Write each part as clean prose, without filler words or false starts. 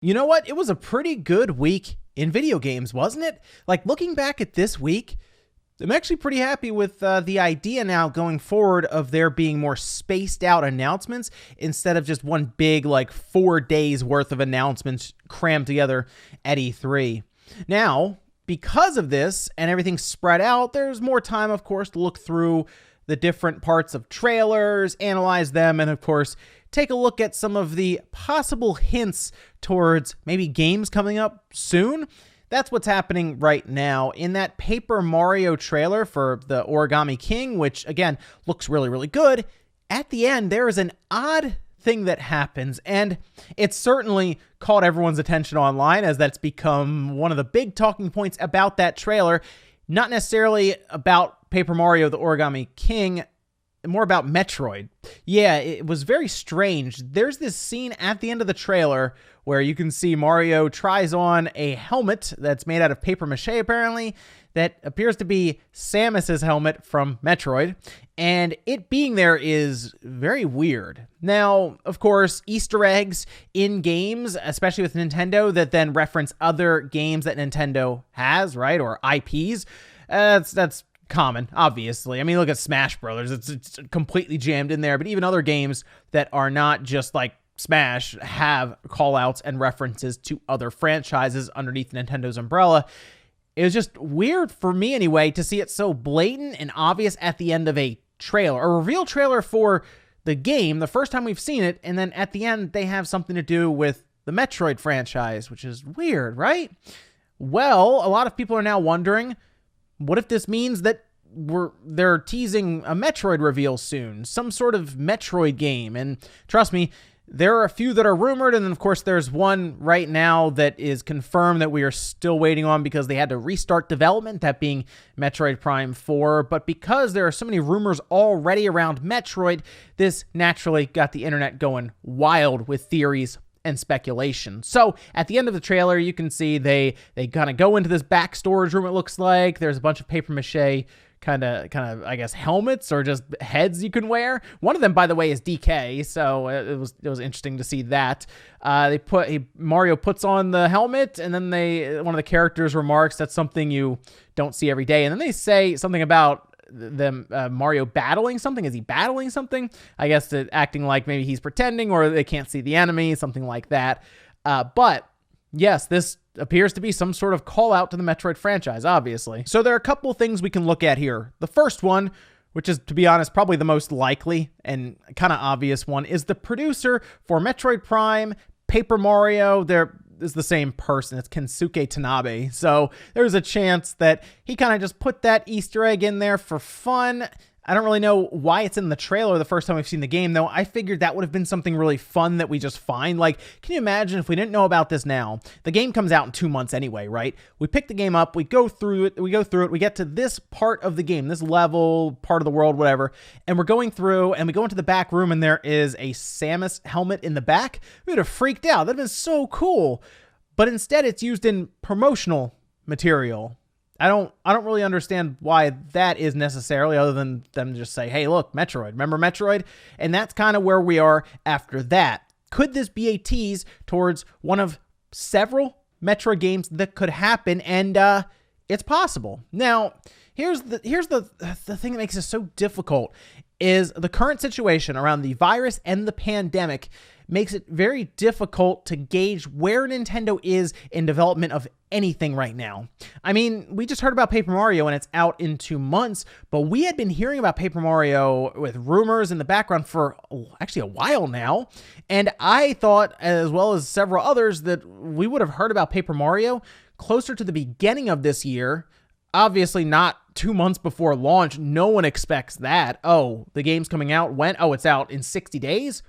You know what? It was a pretty good week in video games, wasn't it? Like, looking back at this week, I'm actually pretty happy with the idea now going forward of there being more spaced out announcements instead of just one big, like, 4 days worth of announcements crammed together at E3. Now, because of this and everything spread out, there's more time, of course, to look through the different parts of trailers, analyze them, and of course, take a look at some of the possible hints towards maybe games coming up soon. That's what's happening right now. In that Paper Mario trailer for the Origami King, which again looks really, really good, at the end there is an odd thing that happens, and it's certainly caught everyone's attention online as that's become one of the big talking points about that trailer. Not necessarily about Paper Mario the Origami King, more about Metroid. Yeah, it was very strange. There's this scene at the end of the trailer where you can see Mario tries on a helmet that's made out of paper mache, apparently, that appears to be Samus's helmet from Metroid, and it being there is very weird. Now, of course, Easter eggs in games, especially with Nintendo, that then reference other games that Nintendo has, right, or IPs, that's common, obviously. I mean, look at Smash Brothers. It's completely jammed in there, but even other games that are not just like Smash have call-outs and references to other franchises underneath Nintendo's umbrella. It was just weird for me anyway to see it so blatant and obvious at the end of a trailer, a reveal trailer for the game, the first time we've seen it, and then at the end they have something to do with the Metroid franchise, which is weird, right? Well, a lot of people are now wondering, what if this means that they're teasing a Metroid reveal soon, some sort of Metroid game? And trust me, there are a few that are rumored, and then of course there's one right now that is confirmed that we are still waiting on because they had to restart development, that being Metroid Prime 4. But because there are so many rumors already around Metroid, this naturally got the internet going wild with theories and speculation. So at the end of the trailer, you can see they kind of go into this back storage room. It looks like there's a bunch of paper mache kind of I guess helmets or just heads you can wear. One of them, by the way, is DK, so it was interesting to see that. Mario puts on the helmet, and then one of the characters remarks that's something you don't see every day, and then they say something about them Mario battling something. Is he battling something? I guess acting like maybe he's pretending, or they can't see the enemy, something like that. But yes, this appears to be some sort of call out to the Metroid franchise, obviously. So there are a couple things we can look at here. The first one, which is, to be honest, probably the most likely and kind of obvious one, is the producer for Metroid Prime, Paper Mario. There is the same person. It's Kensuke Tanabe. So there's a chance that he kind of just put that Easter egg in there for fun. I don't really know why it's in the trailer the first time we've seen the game, though. I figured that would have been something really fun that we just find. Like, can you imagine if we didn't know about this now? The game comes out in 2 months anyway, right? We pick the game up, we go through it, we get to this part of the game, this level, part of the world, whatever, and we're going through, and we go into the back room, and there is a Samus helmet in the back. We would have freaked out. That'd been so cool. But instead, it's used in promotional material. I don't really understand why that is necessarily, other than them just say, hey, look, Metroid. Remember Metroid? And that's kind of where we are after that. Could this be a tease towards one of several Metroid games that could happen? And it's possible. Now, here's the thing that makes it so difficult is the current situation around the virus and the pandemic makes it very difficult to gauge where Nintendo is in development of anything right now. I mean, we just heard about Paper Mario and it's out in 2 months, but we had been hearing about Paper Mario with rumors in the background for actually a while now. And I thought, as well as several others, that we would have heard about Paper Mario closer to the beginning of this year. Obviously not 2 months before launch. No one expects that. Oh, the game's coming out when? Oh, it's out in 60 days?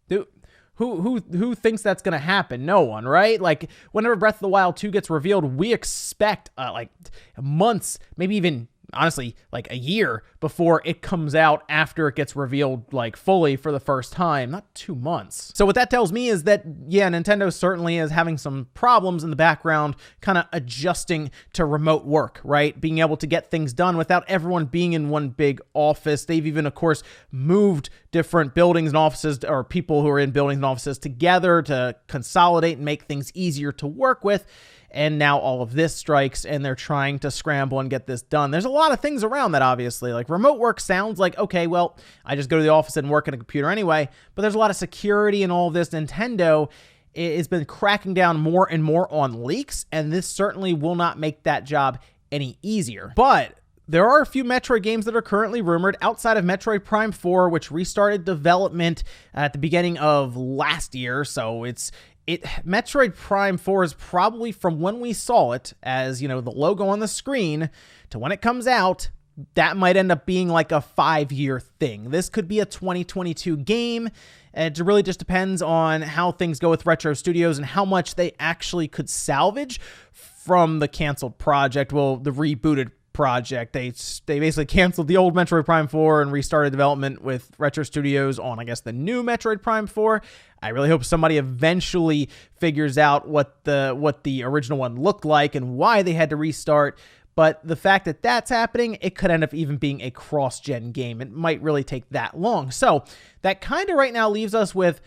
Dude, who thinks that's going to happen? No one, right? Like, whenever Breath of the Wild 2 gets revealed, we expect like months, maybe even honestly, like a year before it comes out after it gets revealed like fully for the first time, not 2 months. So what that tells me is that, yeah, Nintendo certainly is having some problems in the background, kind of adjusting to remote work, right? Being able to get things done without everyone being in one big office. They've even, of course, moved different buildings and offices, or people who are in buildings and offices together to consolidate and make things easier to work with. And now all of this strikes, and they're trying to scramble and get this done. There's a lot of things around that, obviously. Like, remote work sounds like, okay, well, I just go to the office and work on a computer anyway. But there's a lot of security and all of this. Nintendo has been cracking down more and more on leaks, and this certainly will not make that job any easier. But there are a few Metroid games that are currently rumored outside of Metroid Prime 4, which restarted development at the beginning of last year. So Metroid Prime 4 is probably, from when we saw it as, the logo on the screen to when it comes out, that might end up being like a 5-year thing. This could be a 2022 game. It really just depends on how things go with Retro Studios and how much they actually could salvage from the canceled project. Well, the rebooted project. They basically canceled the old Metroid Prime 4 and restarted development with Retro Studios on, I guess, the new Metroid Prime 4. I really hope somebody eventually figures out what the original one looked like and why they had to restart. But the fact that that's happening, it could end up even being a cross-gen game. It might really take that long. So that kind of right now leaves us with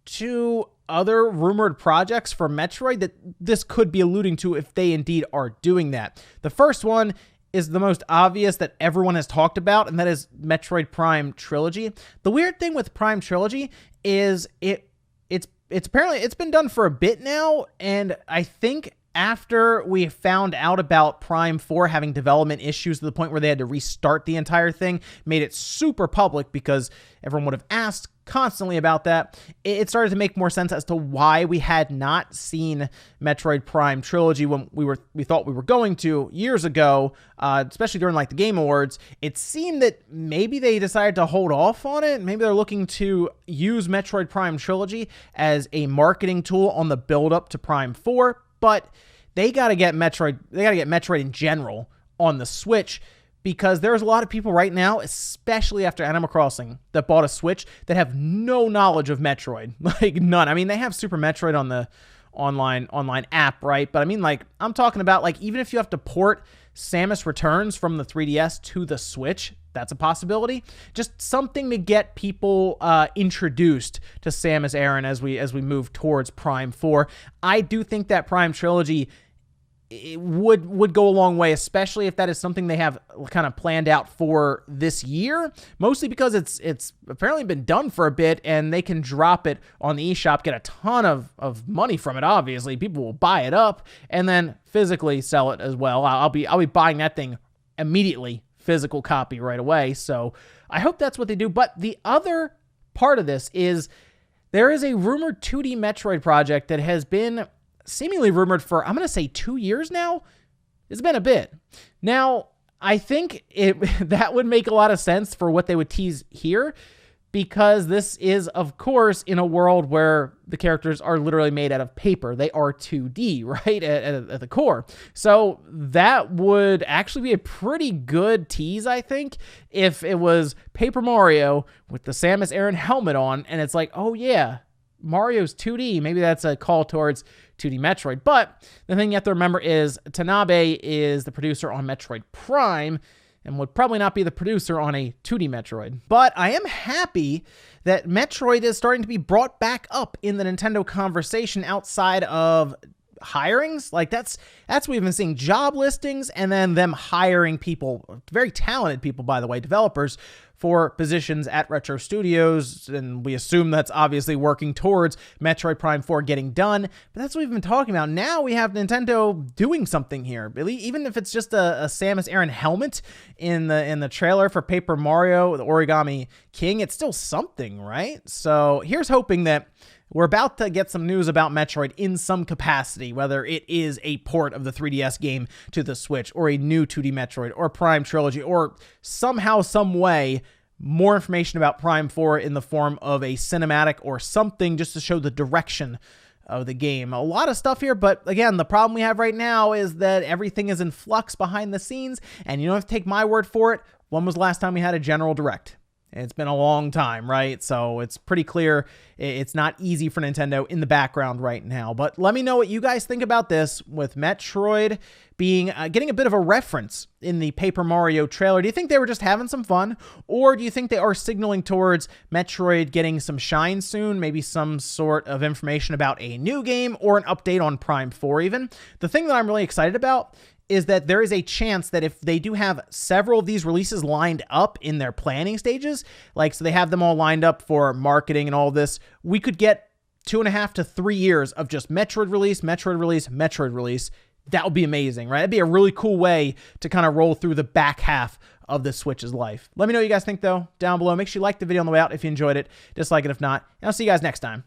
2 other rumored projects for Metroid that this could be alluding to if they indeed are doing that. The first one is the most obvious that everyone has talked about, and that is Metroid Prime Trilogy. The weird thing with Prime Trilogy is it's apparently it's been done for a bit now, and I think after we found out about Prime 4 having development issues to the point where they had to restart the entire thing, made it super public because everyone would have asked constantly about that, it started to make more sense as to why we had not seen Metroid Prime Trilogy when we thought we were going to years ago, especially during like the Game Awards. It seemed that maybe they decided to hold off on it. Maybe they're looking to use Metroid Prime Trilogy as a marketing tool on the build up to Prime 4, but they got to get Metroid in general on the Switch, because there's a lot of people right now, especially after Animal Crossing, that bought a Switch that have no knowledge of Metroid. Like, none. I mean, they have Super Metroid on the online app, right? But I mean, like, I'm talking about, like, even if you have to port Samus Returns from the 3DS to the Switch, that's a possibility. Just something to get people introduced to Samus Aran as we move towards Prime 4. I do think that Prime Trilogy, it would go a long way, especially if that is something they have kind of planned out for this year, mostly because it's apparently been done for a bit, and they can drop it on the eShop, get a ton of money from it. Obviously, people will buy it up and then physically sell it as well. I'll be buying that thing immediately, physical copy right away. So I hope that's what they do. But the other part of this is there is a rumored 2D Metroid project that has been seemingly rumored for, I'm going to say 2 years now. It's been a bit. Now, I think that would make a lot of sense for what they would tease here, because this is, of course, in a world where the characters are literally made out of paper. They are 2D, right, at the core. So that would actually be a pretty good tease, I think, if it was Paper Mario with the Samus Aran helmet on, and it's like, oh yeah, Mario's 2D. Maybe that's a call towards 2D Metroid. But the thing you have to remember is Tanabe is the producer on Metroid Prime and would probably not be the producer on a 2D Metroid. But I am happy that Metroid is starting to be brought back up in the Nintendo conversation outside of hirings. Like, that's what we've been seeing, job listings, and then them hiring people, very talented people, by the way, developers, for positions at Retro Studios, and we assume that's obviously working towards Metroid Prime 4 getting done. But that's what we've been talking about. Now we have Nintendo doing something here, even if it's just a Samus Aran helmet in the trailer for Paper Mario, the Origami King. It's still something, right? So here's hoping that we're about to get some news about Metroid in some capacity, whether it is a port of the 3DS game to the Switch, or a new 2D Metroid, or Prime Trilogy, or somehow, some way, more information about Prime 4 in the form of a cinematic or something, just to show the direction of the game. A lot of stuff here, but again, the problem we have right now is that everything is in flux behind the scenes, and you don't have to take my word for it. When was the last time we had a general direct? It's been a long time, right? So it's pretty clear it's not easy for Nintendo in the background right now. But let me know what you guys think about this, with Metroid being getting a bit of a reference in the Paper Mario trailer. Do you think they were just having some fun, or do you think they are signaling towards Metroid getting some shine soon? Maybe some sort of information about a new game or an update on Prime 4 even? The thing that I'm really excited about is that there is a chance that if they do have several of these releases lined up in their planning stages, like so they have them all lined up for marketing and all this, we could get 2.5 to 3 years of just Metroid release, Metroid release, Metroid release. That would be amazing, right? That'd be a really cool way to kind of roll through the back half of the Switch's life. Let me know what you guys think, though, down below. Make sure you like the video on the way out if you enjoyed it. Dislike it if not. And I'll see you guys next time.